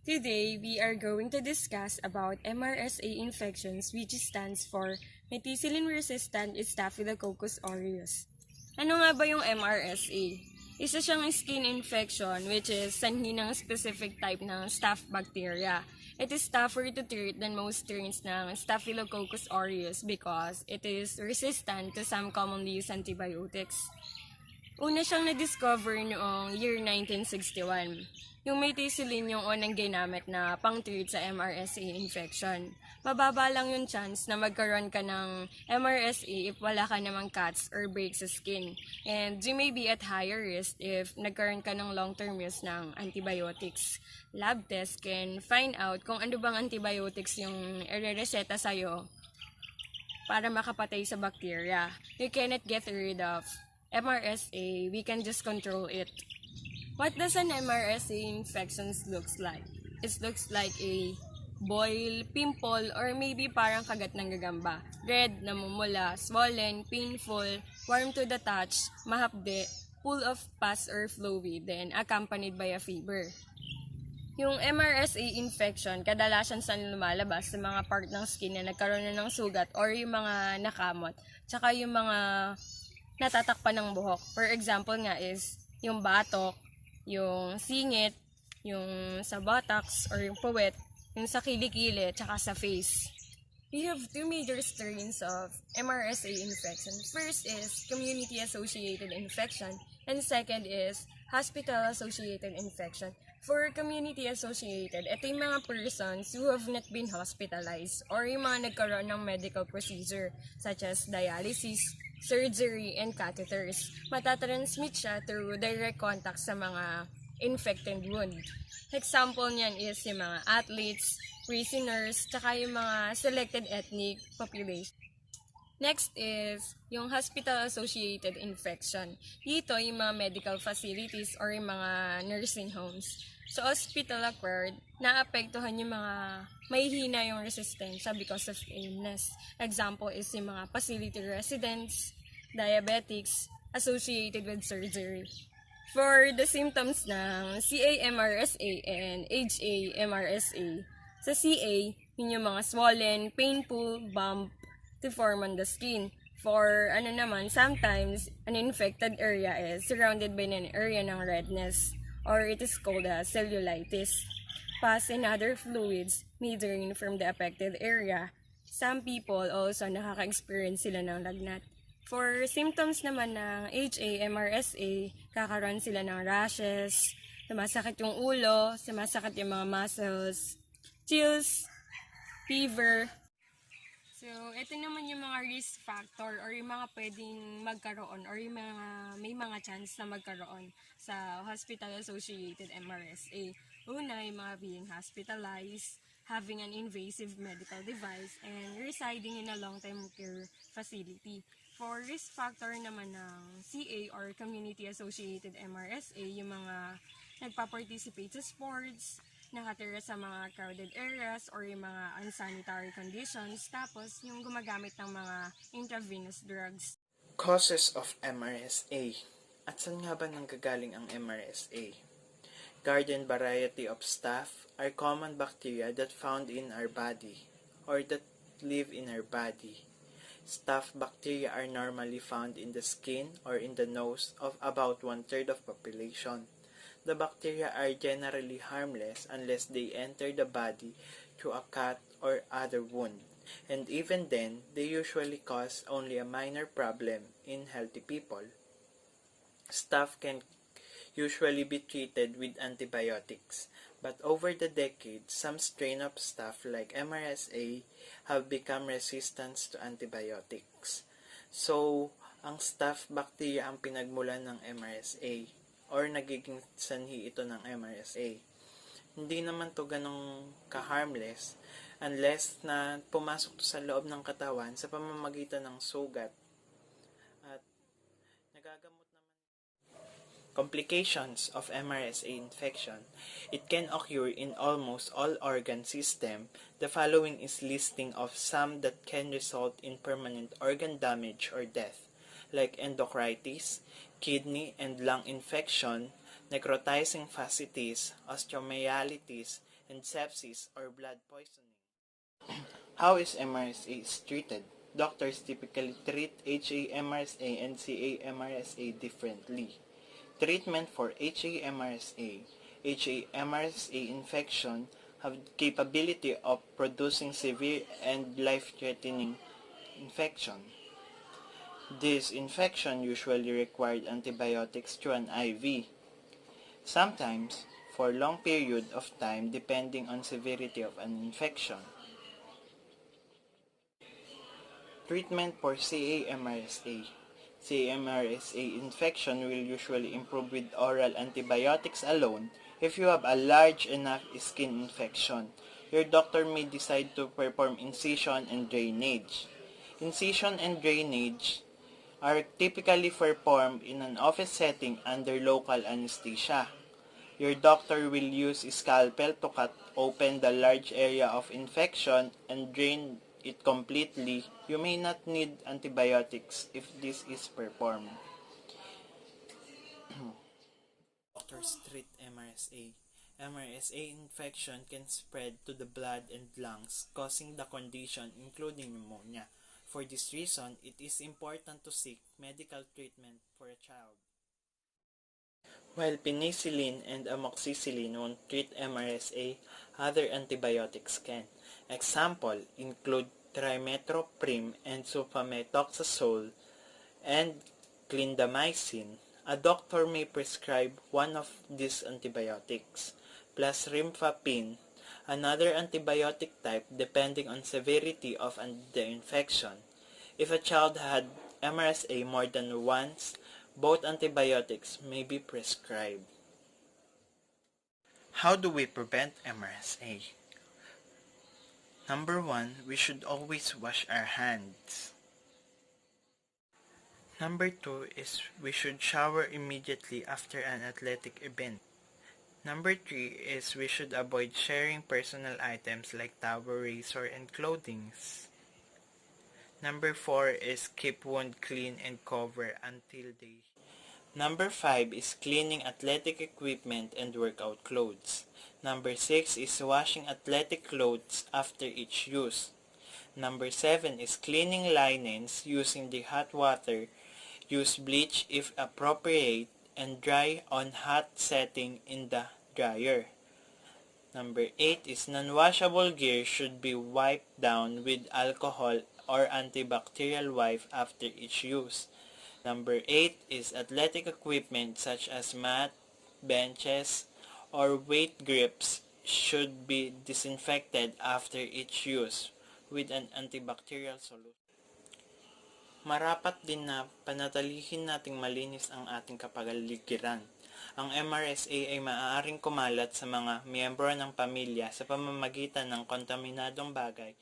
Today, we are going to discuss about MRSA infections, which stands for Methicillin-resistant Staphylococcus aureus. Ano nga ba yung MRSA? Isa siyang skin infection which is sanhi ng specific type ng staph bacteria. It is tougher to treat than most strains ng Staphylococcus aureus because it is resistant to some commonly used antibiotics. Una siyang na-discover noong year 1961. Yung methicillin yung unang ginamit na pang-treat sa MRSA infection. Mababa lang yung chance na magkaroon ka ng MRSA if wala ka namang cuts or breaks sa skin. And you may be at higher risk if nagkaroon ka ng long-term use ng antibiotics. Lab test can find out kung ano bang antibiotics yung i-reseta sa'yo para makapatay sa bacteria. You cannot get rid of MRSA, we can just control it. What does an MRSA infection looks like? It looks like a boil, pimple, or maybe parang kagat ng gagamba. Red, namumula, swollen, painful, warm to the touch, mahapde, full of pus or fluid, then accompanied by a fever. Yung MRSA infection, kadalasan saan lumalabas sa mga part ng skin na nagkaroon na ng sugat or yung mga nakamot, tsaka yung mga natatakpan ng buhok. For example nga is yung batok, yung singit, yung sa buttocks or yung puwet, yung sa kilikili, tsaka sa face. We have two major strains of MRSA infection. First is community-associated infection, and second is hospital-associated infection. For community-associated, ito yung mga persons who have not been hospitalized or yung mga nagkaroon ng medical procedure such as dialysis, surgery, and catheters. Matatransmit siya through direct contact sa mga infected wound. Example niyan is yung mga athletes, prisoners, tsaka yung mga selected ethnic population. Next is yung hospital-associated infection. Dito yung mga medical facilities or yung mga nursing homes. So hospital-acquired, naapektuhan yung mga may hina yung resistensya because of illness. Example is yung mga facility residents, diabetics, associated with surgery. For the symptoms ng CA-MRSA and HA-MRSA, sa CA, yun yung mga swollen, painful, bump to form on the skin. For sometimes an infected area is surrounded by an area ng redness, or it is called a cellulitis. Pus and other fluids may drain from the affected area. Some people also nakaka-experience sila ng lagnat. For symptoms naman ng HA-MRSA, kakaroon sila ng rashes, sumasakit yung ulo, sumasakit yung mga muscles, chills, fever. So, ito naman yung mga risk factor or yung mga pwedeng magkaroon or yung mga may mga chance na magkaroon sa hospital-associated MRSA. Una, yung mga being hospitalized, having an invasive medical device, and residing in a long-term care facility. For risk factor naman ng CA or community-associated MRSA, yung mga nagpa-participate sa sports, nakatira sa mga crowded areas or yung mga unsanitary conditions, tapos yung gumagamit ng mga intravenous drugs. Causes of MRSA. At saan nga ba nanggagaling ang MRSA? Garden variety of staph are common bacteria that found in our body or that live in our body. Staph bacteria are normally found in the skin or in the nose of about 1/3 of population. The bacteria are generally harmless unless they enter the body through a cut or other wound, and even then, they usually cause only a minor problem in healthy people. Staph can usually be treated with antibiotics, but over the decades, some strain of staph like MRSA have become resistant to antibiotics. So, ang staph bacteria ang pinagmulan ng MRSA or nagiging sanhi ito ng MRSA. Hindi naman to ganong ka-harmless unless na pumasok to sa loob ng katawan sa pamamagitan ng sugat at nagagamot naman. Complications of MRSA infection. It can occur in almost all organ system. The following is listing of some that can result in permanent organ damage or death, like endocritis, kidney and lung infection, necrotizing fasciitis, osteomyelitis, and sepsis or blood poisoning. How is MRSA treated? Doctors typically treat HA-MRSA and CA-MRSA differently. Treatment for HA-MRSA. HA-MRSA infection have capability of producing severe and life-threatening infection. This infection usually required antibiotics through an IV, sometimes for long period of time depending on severity of an infection. Treatment for CA-MRSA. CA-MRSA infection will usually improve with oral antibiotics alone if you have a large enough skin infection. Your doctor may decide to perform incision and drainage. Incision and drainage are typically performed in an office setting under local anesthesia. Your doctor will use a scalpel to cut open the large area of infection and drain it completely. You may not need antibiotics if this is performed. Doctors treat MRSA. MRSA infection can spread to the blood and lungs, causing the condition including pneumonia. For this reason, it is important to seek medical treatment for a child. While penicillin and amoxicillin won't treat MRSA, other antibiotics can. Example include trimethoprim and sulfamethoxazole and clindamycin. A doctor may prescribe one of these antibiotics, plus rifampicin, another antibiotic type depending on severity of the infection. If a child had MRSA more than once, both antibiotics may be prescribed. How do we prevent MRSA? Number 1, we should always wash our hands. Number 2 is we should shower immediately after an athletic event. Number 3 is we should avoid sharing personal items like towel, razor, and clothing. Number 4 is keep wound clean and cover until they. Number 5 is cleaning athletic equipment and workout clothes. Number 6 is washing athletic clothes after each use. Number 7 is cleaning linens using the hot water. Use bleach if appropriate and dry on hot setting in the dryer. Number 8 is non-washable gear should be wiped down with alcohol or antibacterial wipe after each use. Number 8 is athletic equipment such as mat, benches, or weight grips should be disinfected after each use with an antibacterial solution. Marapat din na panatilihin nating malinis ang ating kapaligiran. Ang MRSA ay maaaring kumalat sa mga miyembro ng pamilya sa pamamagitan ng kontaminadong bagay